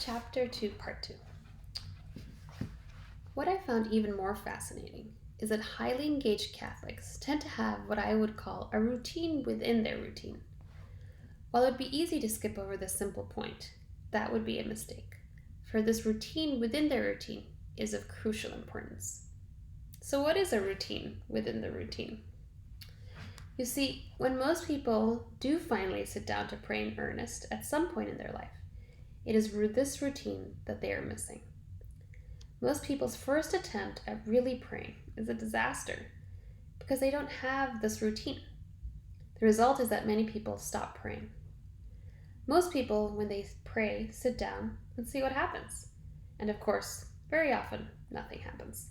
Chapter 2 Part 2. What I found even more fascinating is that highly engaged Catholics tend to have what I would call a routine within their routine. While it would be easy to skip over this simple point, that would be a mistake, for this routine within their routine is of crucial importance. So what is a routine within the routine? You see, when most people do finally sit down to pray in earnest at some point in their life, it is this routine that they are missing. Most people's first attempt at really praying is a disaster because they don't have this routine. The result is that many people stop praying. Most people, when they pray, sit down and see what happens. And of course, very often, nothing happens.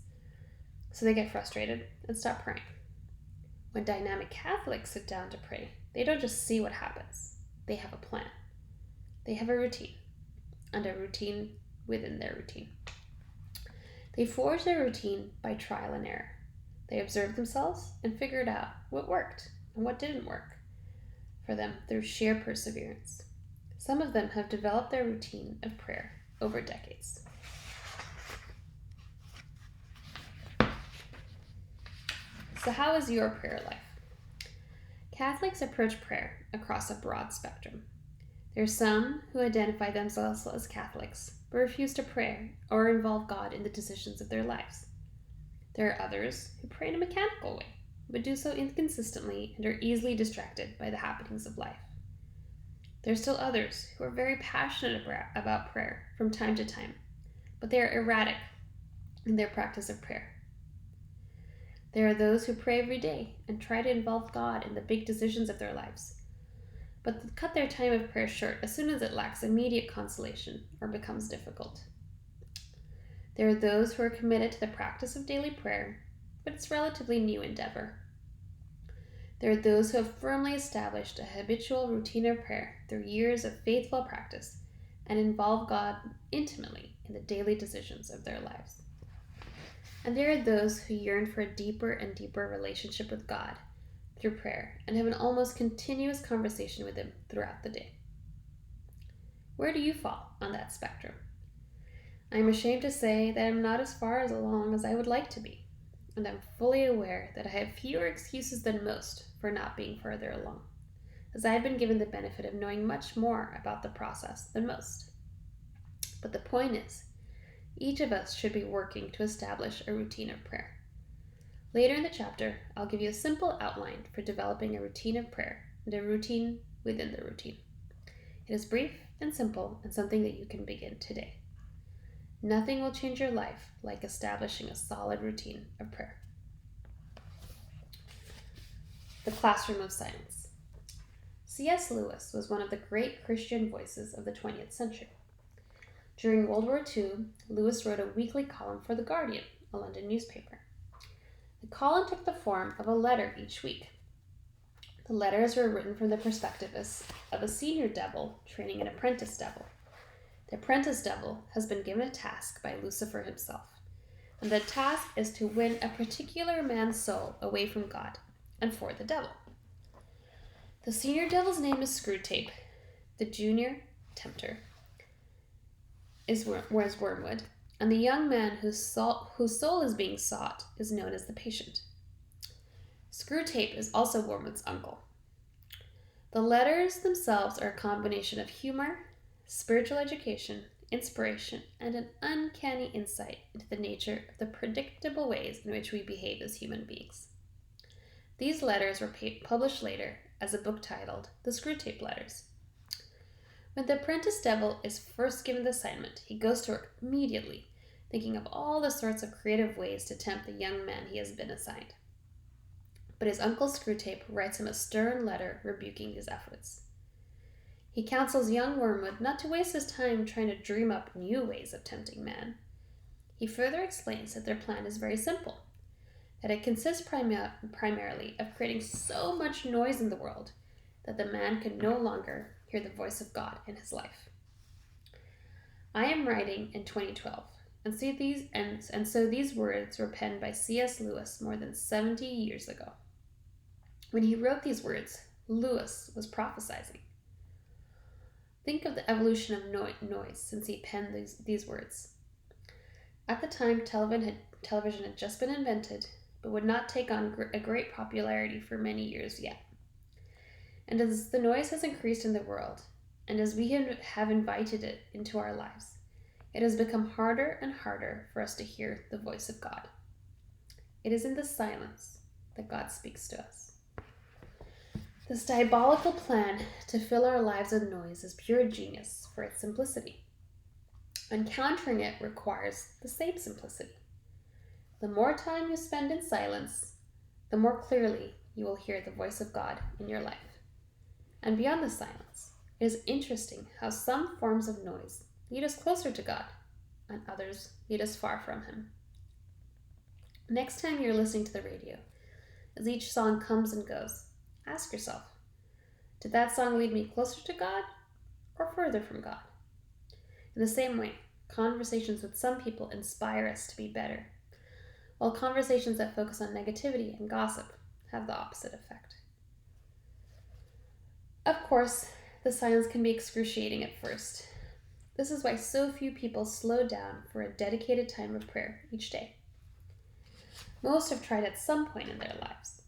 So they get frustrated and stop praying. When dynamic Catholics sit down to pray, they don't just see what happens. They have a plan. They have a routine, and a routine within their routine. They forge their routine by trial and error. They observe themselves and figured out what worked and what didn't work for them through sheer perseverance. Some of them have developed their routine of prayer over decades. So how is your prayer life? Catholics approach prayer across a broad spectrum. There are some who identify themselves as Catholics but refuse to pray or involve God in the decisions of their lives. There are others who pray in a mechanical way, but do so inconsistently and are easily distracted by the happenings of life. There are still others who are very passionate about prayer from time to time, but they are erratic in their practice of prayer. There are those who pray every day and try to involve God in the big decisions of their lives, but cut their time of prayer short as soon as it lacks immediate consolation or becomes difficult. There are those who are committed to the practice of daily prayer, but it's a relatively new endeavor. There are those who have firmly established a habitual routine of prayer through years of faithful practice and involve God intimately in the daily decisions of their lives. And there are those who yearn for a deeper and deeper relationship with God through prayer and have an almost continuous conversation with Him throughout the day. Where do you fall on that spectrum? I am ashamed to say that I am not as far along as I would like to be, and I'm fully aware that I have fewer excuses than most for not being further along, as I have been given the benefit of knowing much more about the process than most. But the point is, each of us should be working to establish a routine of prayer. Later in the chapter, I'll give you a simple outline for developing a routine of prayer and a routine within the routine. It is brief and simple and something that you can begin today. Nothing will change your life like establishing a solid routine of prayer. The Classroom of Silence. C.S. Lewis was one of the great Christian voices of the 20th century. During World War II, Lewis wrote a weekly column for The Guardian, a London newspaper. The column took the form of a letter each week. The letters were written from the perspective of a senior devil training an apprentice devil. The apprentice devil has been given a task by Lucifer himself, and the task is to win a particular man's soul away from God and for the devil. The senior devil's name is Screwtape. The junior, Tempter, was Wormwood, and the young man whose soul is being sought is known as the patient. Screwtape is also Wormwood's uncle. The letters themselves are a combination of humor, spiritual education, inspiration, and an uncanny insight into the nature of the predictable ways in which we behave as human beings. These letters were published later as a book titled The Screwtape Letters. When the apprentice devil is first given the assignment, he goes to work immediately, thinking of all the sorts of creative ways to tempt the young man he has been assigned. But his uncle Screwtape writes him a stern letter rebuking his efforts. He counsels young Wormwood not to waste his time trying to dream up new ways of tempting man. He further explains that their plan is very simple, that it consists primarily of creating so much noise in the world that the man can no longer hear the voice of God in his life. I am writing in 2012, and so these words were penned by C.S. Lewis more than 70 years ago. When he wrote these words, Lewis was prophesizing. Think of the evolution of noise since he penned these words. At the time, television had just been invented, but would not take on a great popularity for many years yet. And as the noise has increased in the world, and as we have invited it into our lives, it has become harder and harder for us to hear the voice of God. It is in the silence that God speaks to us. This diabolical plan to fill our lives with noise is pure genius for its simplicity. Encountering it requires the same simplicity. The more time you spend in silence, the more clearly you will hear the voice of God in your life. And beyond the silence, it is interesting how some forms of noise lead us closer to God, and others lead us far from Him. Next time you're listening to the radio, as each song comes and goes, ask yourself, did that song lead me closer to God or further from God? In the same way, conversations with some people inspire us to be better, while conversations that focus on negativity and gossip have the opposite effect. Of course, the silence can be excruciating at first. This is why so few people slow down for a dedicated time of prayer each day. Most have tried at some point in their lives,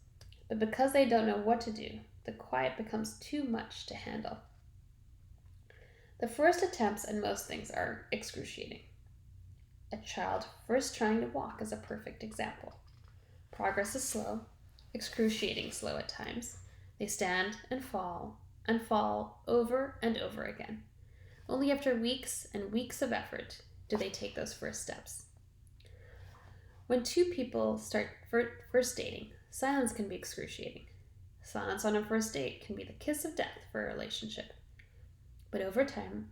but because they don't know what to do, the quiet becomes too much to handle. The first attempts at most things are excruciating. A child first trying to walk is a perfect example. Progress is slow, excruciating slow at times. They stand and fall over and over again. Only after weeks and weeks of effort do they take those first steps. When two people start first dating, silence can be excruciating. Silence on a first date can be the kiss of death for a relationship. But over time,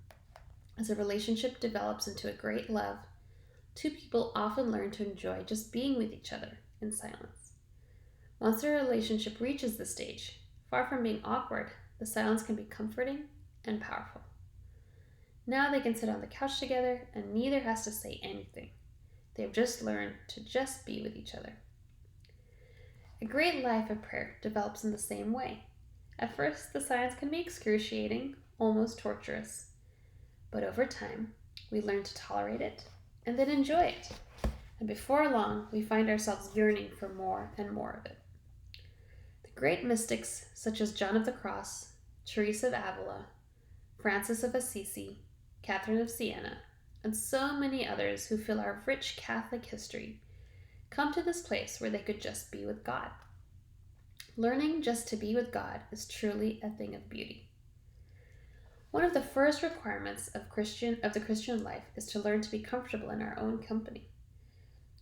as a relationship develops into a great love, two people often learn to enjoy just being with each other in silence. Once a relationship reaches this stage, far from being awkward, the silence can be comforting and powerful. Now they can sit on the couch together and neither has to say anything. They've just learned to just be with each other. A great life of prayer develops in the same way. At first, the silence can be excruciating, almost torturous. But over time, we learn to tolerate it and then enjoy it. And before long, we find ourselves yearning for more and more of it. The great mystics, such as John of the Cross, Teresa of Avila, Francis of Assisi, Catherine of Siena, and so many others who fill our rich Catholic history, come to this place where they could just be with God. Learning just to be with God is truly a thing of beauty. One of the first requirements of the Christian life is to learn to be comfortable in our own company.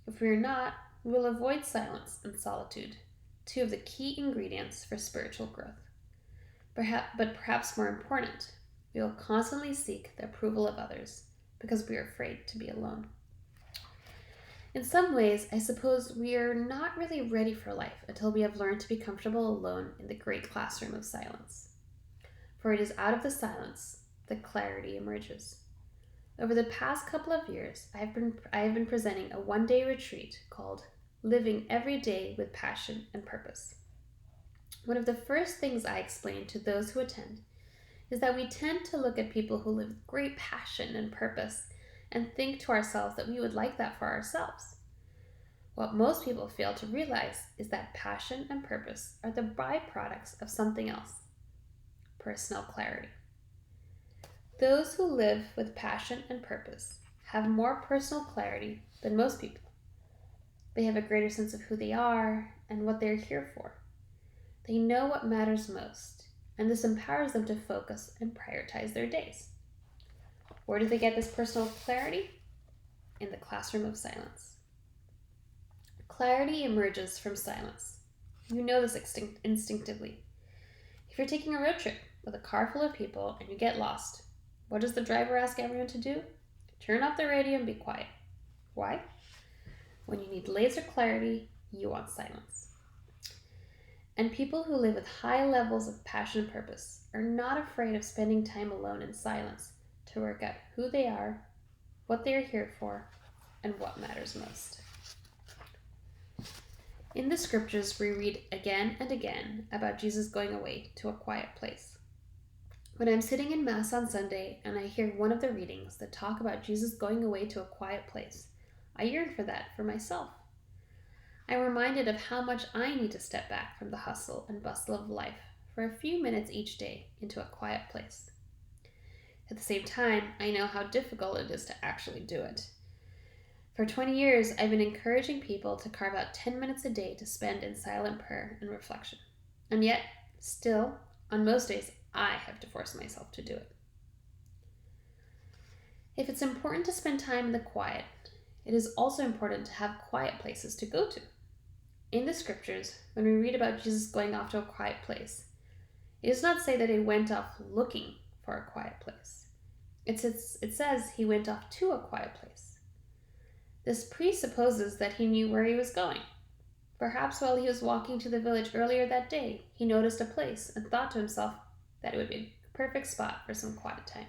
If we are not, we will avoid silence and solitude, two of the key ingredients for spiritual growth. But perhaps more important, we will constantly seek the approval of others because we are afraid to be alone. In some ways, I suppose we are not really ready for life until we have learned to be comfortable alone in the great classroom of silence. For it is out of the silence that clarity emerges. Over the past couple of years, I have been presenting a one-day retreat called Living Every Day with Passion and Purpose. One of the first things I explain to those who attend is that we tend to look at people who live with great passion and purpose and think to ourselves that we would like that for ourselves. What most people fail to realize is that passion and purpose are the byproducts of something else: personal clarity. Those who live with passion and purpose have more personal clarity than most people. They have a greater sense of who they are and what they're here for. They know what matters most, and this empowers them to focus and prioritize their days. Where do they get this personal clarity? In the classroom of silence. Clarity emerges from silence. You know this instinctively. If you're taking a road trip with a car full of people and you get lost, what does the driver ask everyone to do? Turn off the radio and be quiet. Why? When you need laser clarity, you want silence. And people who live with high levels of passion and purpose are not afraid of spending time alone in silence to work out who they are, what they are here for, and what matters most. In the scriptures, we read again and again about Jesus going away to a quiet place. When I'm sitting in Mass on Sunday and I hear one of the readings that talk about Jesus going away to a quiet place, I yearn for that for myself. I'm reminded of how much I need to step back from the hustle and bustle of life for a few minutes each day into a quiet place. At the same time, I know how difficult it is to actually do it. For 20 years, I've been encouraging people to carve out 10 minutes a day to spend in silent prayer and reflection. And yet, still, on most days, I have to force myself to do it. If it's important to spend time in the quiet, it is also important to have quiet places to go to. In the scriptures, when we read about Jesus going off to a quiet place, it does not say that he went off looking for a quiet place. It says he went off to a quiet place. This presupposes that he knew where he was going. Perhaps while he was walking to the village earlier that day, he noticed a place and thought to himself that it would be a perfect spot for some quiet time.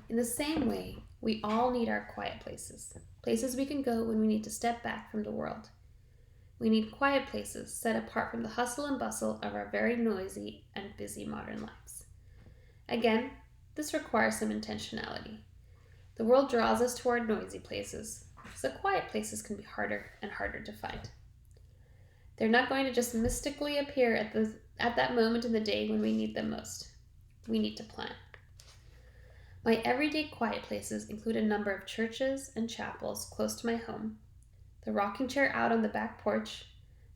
In the same way, we all need our quiet places, places we can go when we need to step back from the world. We need quiet places set apart from the hustle and bustle of our very noisy and busy modern lives. Again, this requires some intentionality. The world draws us toward noisy places, so quiet places can be harder and harder to find. They're not going to just mystically appear at that moment in the day when we need them most. We need to plan. My everyday quiet places include a number of churches and chapels close to my home, the rocking chair out on the back porch,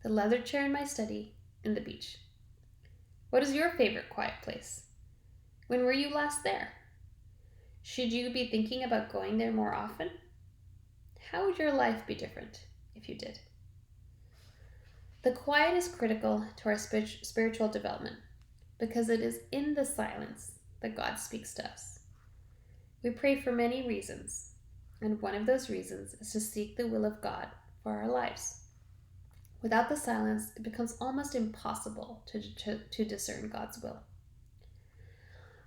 the leather chair in my study, and the beach. What is your favorite quiet place? When were you last there? Should you be thinking about going there more often? How would your life be different if you did? The quiet is critical to our spiritual development because it is in the silence that God speaks to us. We pray for many reasons, and one of those reasons is to seek the will of God for our lives. Without the silence, it becomes almost impossible to discern God's will.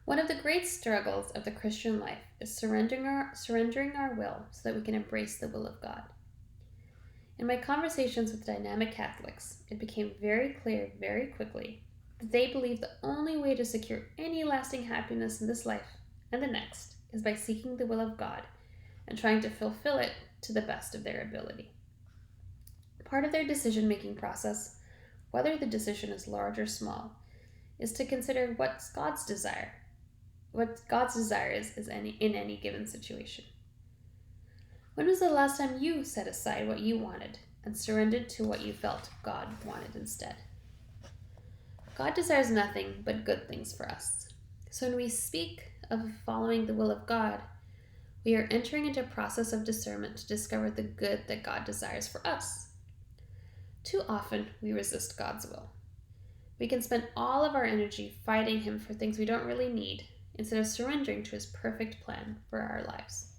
One of the great struggles of the Christian life is surrendering our will so that we can embrace the will of God. In my conversations with dynamic Catholics, it became very clear very quickly that they believe the only way to secure any lasting happiness in this life and the next is by seeking the will of God and trying to fulfill it to the best of their ability. Part of their decision-making process, whether the decision is large or small, is to consider what God's desire is in any given situation. When was the last time you set aside what you wanted and surrendered to what you felt God wanted instead? God desires nothing but good things for us. So when we speak of following the will of God, we are entering into a process of discernment to discover the good that God desires for us. Too often, we resist God's will. We can spend all of our energy fighting Him for things we don't really need, instead of surrendering to His perfect plan for our lives.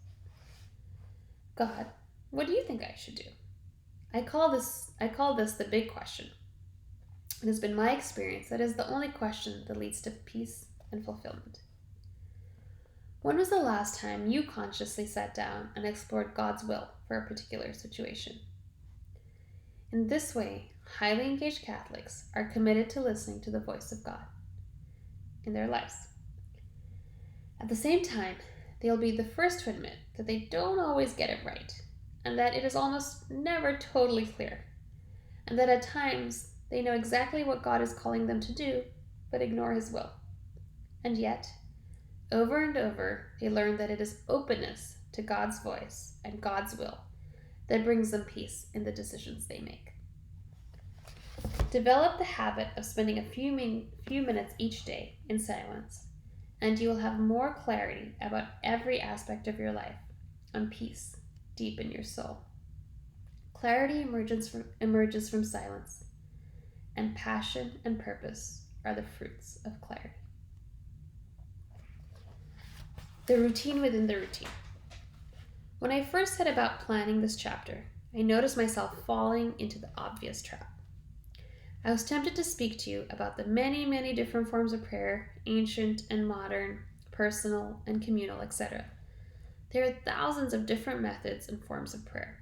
God, what do you think I should do? I call this the big question. It has been my experience that is the only question that leads to peace and fulfillment. When was the last time you consciously sat down and explored God's will for a particular situation? In this way, highly engaged Catholics are committed to listening to the voice of God in their lives. At the same time, they'll be the first to admit that they don't always get it right, and that it is almost never totally clear, and that at times they know exactly what God is calling them to do, but ignore His will. And yet, over and over, they learn that it is openness to God's voice and God's will that brings them peace in the decisions they make. Develop the habit of spending a few minutes each day in silence, and you will have more clarity about every aspect of your life and peace deep in your soul. Clarity emerges from silence, and passion and purpose are the fruits of clarity. The routine within the routine. When I first set about planning this chapter, I noticed myself falling into the obvious trap. I was tempted to speak to you about the many, many different forms of prayer, ancient and modern, personal and communal, etc. There are thousands of different methods and forms of prayer.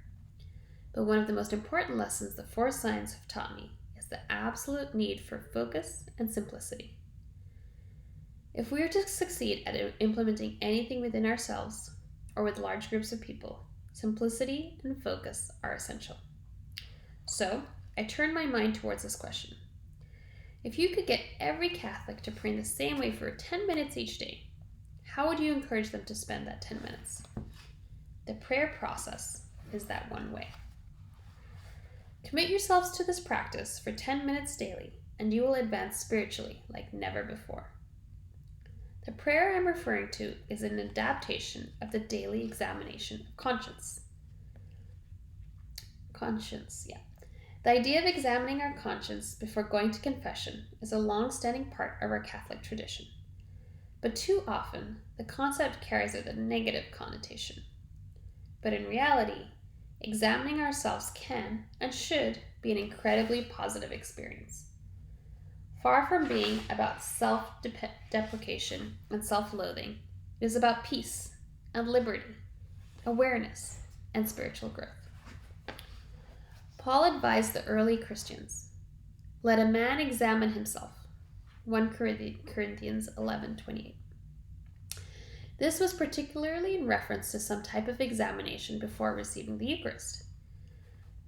But one of the most important lessons the four signs have taught me is the absolute need for focus and simplicity. If we are to succeed at implementing anything within ourselves or with large groups of people, simplicity and focus are essential. So, I turn my mind towards this question. If you could get every Catholic to pray in the same way for 10 minutes each day, how would you encourage them to spend that 10 minutes? The prayer process is that one way. Commit yourselves to this practice for 10 minutes daily, and you will advance spiritually like never before. The prayer I'm referring to is an adaptation of the daily examination of conscience. The idea of examining our conscience before going to confession is a long-standing part of our Catholic tradition. But too often, the concept carries with a negative connotation. But in reality, examining ourselves can and should be an incredibly positive experience. Far from being about self-deprecation and self-loathing, it is about peace and liberty, awareness, and spiritual growth. Paul advised the early Christians, "Let a man examine himself," 1 Corinthians 11:28. This was particularly in reference to some type of examination before receiving the Eucharist.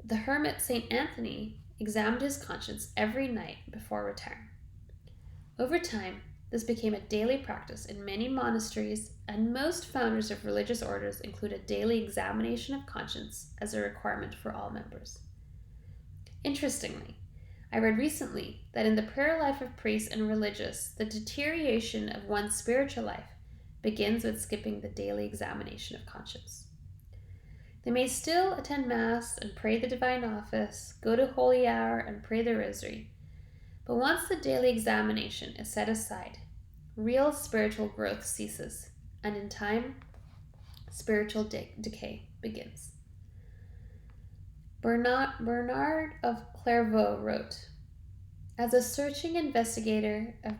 The hermit St. Anthony examined his conscience every night before retiring. Over time, this became a daily practice in many monasteries, and most founders of religious orders include a daily examination of conscience as a requirement for all members. Interestingly, I read recently that in the prayer life of priests and religious, the deterioration of one's spiritual life begins with skipping the daily examination of conscience. They may still attend Mass and pray the Divine Office, go to Holy Hour and pray the Rosary, but once the daily examination is set aside, real spiritual growth ceases, and in time, spiritual decay begins. Bernard of Clairvaux wrote, "As a searching investigator of